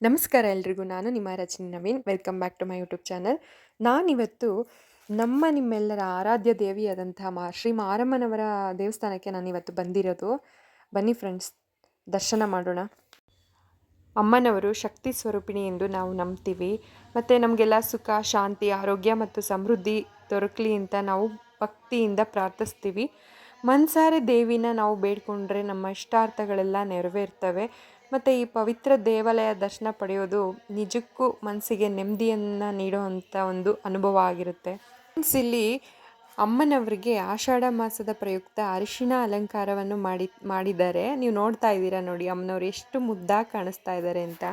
ನಮಸ್ಕಾರ ಎಲ್ರಿಗೂ. ನಾನು ನಿಮ್ಮ Rachana Naveen. Welcome back to my YouTube channel. ನಾನಿವತ್ತು ನಿಮ್ಮೆಲ್ಲರ ಆರಾಧ್ಯ ದೇವಿಯಾದಂತಹ ಶ್ರೀ ಮಾರಮ್ಮನವರ ದೇವಸ್ಥಾನಕ್ಕೆ ನಾನಿವತ್ತು ಬಂದಿರೋದು. ಬನ್ನಿ ಫ್ರೆಂಡ್ಸ್, ದರ್ಶನ ಮಾಡೋಣ. ಅಮ್ಮನವರು ಶಕ್ತಿ ಸ್ವರೂಪಿಣಿ ಎಂದು ನಾವು ನಂಬ್ತೀವಿ. ಮತ್ತು ನಮಗೆಲ್ಲ ಸುಖ, ಶಾಂತಿ, ಆರೋಗ್ಯ ಮತ್ತು ಸಮೃದ್ಧಿ ದೊರಕಲಿ ಅಂತ ನಾವು ಭಕ್ತಿಯಿಂದ ಪ್ರಾರ್ಥಿಸ್ತೀವಿ. ಮನಸಾರೆ ದೇವಿನ ನಾವು ಬೇಡ್ಕೊಂಡ್ರೆ ನಮ್ಮ ಇಷ್ಟಾರ್ಥಗಳೆಲ್ಲ ನೆರವೇರ್ತವೆ. ಮತ್ತು ಈ ಪವಿತ್ರ ದೇವಾಲಯ ದರ್ಶನ ಪಡೆಯೋದು ನಿಜಕ್ಕೂ ಮನಸ್ಸಿಗೆ ನೆಮ್ಮದಿಯನ್ನು ನೀಡುವಂಥ ಒಂದು ಅನುಭವ ಆಗಿರುತ್ತೆ. ಇಲ್ಲಿ ಅಮ್ಮನವರಿಗೆ ಆಷಾಢ ಮಾಸದ ಪ್ರಯುಕ್ತ ಅರಿಶಿಣ ಅಲಂಕಾರವನ್ನು ಮಾಡಿದ್ದಾರೆ. ನೀವು ನೋಡ್ತಾ ಇದ್ದೀರಾ ನೋಡಿ, ಅಮ್ಮನವ್ರು ಎಷ್ಟು ಮುದ್ದಾಗಿ ಕಾಣಿಸ್ತಾ ಇದ್ದಾರೆ ಅಂತ.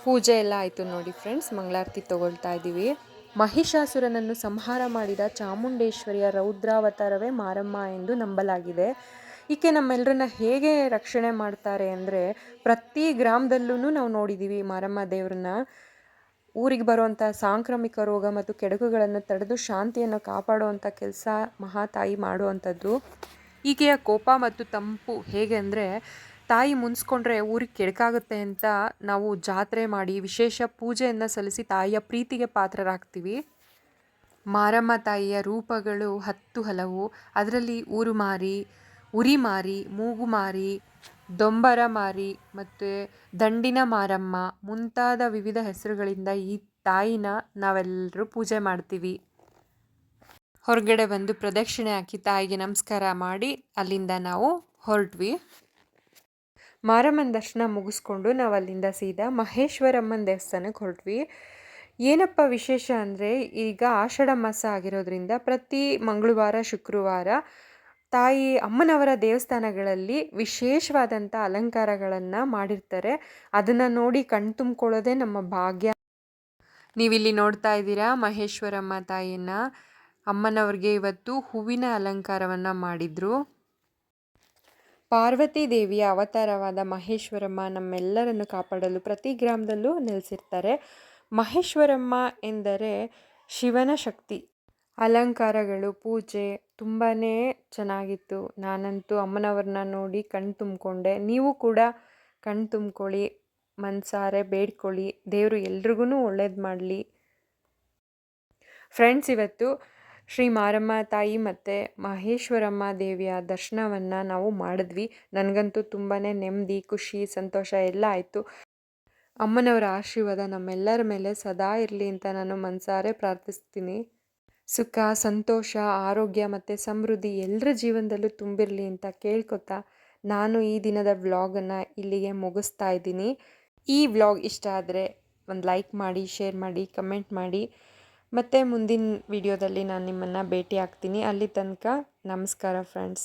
ಪೂಜೆ ಎಲ್ಲ ಆಯಿತು ನೋಡಿ ಫ್ರೆಂಡ್ಸ್. ಮಂಗಳಾರತಿ ತಗೊಳ್ತಾ ಇದ್ದೀವಿ. ಮಹಿಷಾಸುರನನ್ನು ಸಂಹಾರ ಮಾಡಿದ ಚಾಮುಂಡೇಶ್ವರಿಯ ರೌದ್ರಾವತಾರವೇ ಮಾರಮ್ಮ ಎಂದು ನಂಬಲಾಗಿದೆ. ಈಕೆ ನಮ್ಮೆಲ್ಲರನ್ನ ಹೇಗೆ ರಕ್ಷಣೆ ಮಾಡ್ತಾರೆ ಅಂದರೆ, ಪ್ರತಿ ಗ್ರಾಮದಲ್ಲೂ ನಾವು ನೋಡಿದ್ದೀವಿ ಮಾರಮ್ಮ ದೇವ್ರನ್ನ. ಊರಿಗೆ ಬರುವಂಥ ಸಾಂಕ್ರಾಮಿಕ ರೋಗ ಮತ್ತು ಕೆಡುಕುಗಳನ್ನು ತಡೆದು ಶಾಂತಿಯನ್ನು ಕಾಪಾಡುವಂಥ ಕೆಲಸ ಮಹಾತಾಯಿ ಮಾಡುವಂಥದ್ದು. ಈಕೆಯ ಕೋಪ ಮತ್ತು ತಂಪು ಹೇಗೆ ಅಂದರೆ, ತಾಯಿ ಮುನ್ಸ್ಕೊಂಡ್ರೆ ಊರಿಗೆ ಕೆಡಕಾಗುತ್ತೆ ಅಂತ ನಾವು ಜಾತ್ರೆ ಮಾಡಿ ವಿಶೇಷ ಪೂಜೆಯನ್ನು ಸಲ್ಲಿಸಿ ತಾಯಿಯ ಪ್ರೀತಿಗೆ ಪಾತ್ರರಾಗ್ತೀವಿ. ಮಾರಮ್ಮ ತಾಯಿಯ ರೂಪಗಳು 10 ಹಲವು. ಅದರಲ್ಲಿ ಊರುಮಾರಿ, ಉರಿಮಾರಿ, ಮೂಗುಮಾರಿ, ದೊಂಬರ ಮಾರಿ ಮತ್ತು ದಂಡಿನ ಮಾರಮ್ಮ ಮುಂತಾದ ವಿವಿಧ ಹೆಸರುಗಳಿಂದ ಈ ತಾಯಿನ ನಾವೆಲ್ಲರೂ ಪೂಜೆ ಮಾಡ್ತೀವಿ. ಹೊರಗಡೆ ಬಂದು ಪ್ರದಕ್ಷಿಣೆ ಹಾಕಿ ತಾಯಿಗೆ ನಮಸ್ಕಾರ ಮಾಡಿ ಅಲ್ಲಿಂದ ನಾವು ಹೊರಟ್ವಿ. ಮಾರಮ್ಮನ ದರ್ಶನ ಮುಗಿಸ್ಕೊಂಡು ನಾವು ಅಲ್ಲಿಂದ ಸೀದಾ ಮಹೇಶ್ವರಮ್ಮನ ದೇವಸ್ಥಾನಕ್ಕೆ ಹೊರಟ್ವಿ. ಏನಪ್ಪ ವಿಶೇಷ ಅಂದರೆ, ಈಗ ಆಷಾಢ ಮಾಸ ಆಗಿರೋದ್ರಿಂದ ಪ್ರತಿ ಮಂಗಳವಾರ, ಶುಕ್ರವಾರ ತಾಯಿ ಅಮ್ಮನವರ ದೇವಸ್ಥಾನಗಳಲ್ಲಿ ವಿಶೇಷವಾದಂಥ ಅಲಂಕಾರಗಳನ್ನು ಮಾಡಿರ್ತಾರೆ. ಅದನ್ನು ನೋಡಿ ಕಣ್ ತುಂಬಿಕೊಳ್ಳೋದೇ ನಮ್ಮ ಭಾಗ್ಯ. ನೀವಿಲ್ಲಿ ನೋಡ್ತಾ ಇದ್ದೀರಾ ಮಹೇಶ್ವರಮ್ಮ ತಾಯಿನ. ಅಮ್ಮನವ್ರಿಗೆ ಇವತ್ತು ಹೂವಿನ ಅಲಂಕಾರವನ್ನು ಮಾಡಿದ್ರು. ಪಾರ್ವತಿ ದೇವಿಯ ಅವತಾರವಾದ ಮಹೇಶ್ವರಮ್ಮ ನಮ್ಮೆಲ್ಲರನ್ನು ಕಾಪಾಡಲು ಪ್ರತಿ ಗ್ರಾಮದಲ್ಲೂ ನೆಲೆಸಿರ್ತಾರೆ. ಮಹೇಶ್ವರಮ್ಮ ಎಂದರೆ ಶಿವನ ಶಕ್ತಿ. ಅಲಂಕಾರಗಳು, ಪೂಜೆ ತುಂಬಾ ಚೆನ್ನಾಗಿತ್ತು. ನಾನಂತೂ ಅಮ್ಮನವ್ರನ್ನ ನೋಡಿ ಕಣ್ ತುಂಬಿಕೊಂಡೆ. ನೀವು ಕೂಡ ಕಣ್ ತುಂಬ್ಕೊಳ್ಳಿ, ಮನಸಾರೆ ಬೇಡ್ಕೊಳ್ಳಿ, ದೇವರು ಎಲ್ರಿಗೂ ಒಳ್ಳೇದು ಮಾಡಲಿ. ಫ್ರೆಂಡ್ಸ್, ಇವತ್ತು ಶ್ರೀ ಮಾರಮ್ಮ ತಾಯಿ ಮತ್ತು ಮಹೇಶ್ವರಮ್ಮ ದೇವಿಯ ದರ್ಶನವನ್ನು ನಾವು ಮಾಡಿದ್ವಿ. ನನಗಂತೂ ತುಂಬಾ ನೆಮ್ಮದಿ, ಖುಷಿ, ಸಂತೋಷ ಎಲ್ಲ ಆಯಿತು. ಅಮ್ಮನವರ ಆಶೀರ್ವಾದ ನಮ್ಮೆಲ್ಲರ ಮೇಲೆ ಸದಾ ಇರಲಿ ಅಂತ ನಾನು ಮನಸಾರೆ ಪ್ರಾರ್ಥಿಸ್ತೀನಿ. ಸುಖ, ಸಂತೋಷ, ಆರೋಗ್ಯ ಮತ್ತು ಸಮೃದ್ಧಿ ಎಲ್ಲರ ಜೀವನದಲ್ಲೂ ತುಂಬಿರಲಿ ಅಂತ ಕೇಳ್ಕೊತಾ ನಾನು ಈ ದಿನದ ವ್ಲಾಗನ್ನು ಇಲ್ಲಿಗೆ ಮುಗಿಸ್ತಾ ಇದ್ದೀನಿ. ಈ ವ್ಲಾಗ್ ಇಷ್ಟ ಆದರೆ ಒಂದು ಲೈಕ್ ಮಾಡಿ, ಶೇರ್ ಮಾಡಿ, ಕಮೆಂಟ್ ಮಾಡಿ. ಮತ್ತು ಮುಂದಿನ ವಿಡಿಯೋದಲ್ಲಿ ನಾನು ನಿಮ್ಮನ್ನು ಭೇಟಿ ಆಗ್ತೀನಿ. ಅಲ್ಲಿ ತನಕ ನಮಸ್ಕಾರ ಫ್ರೆಂಡ್ಸ್.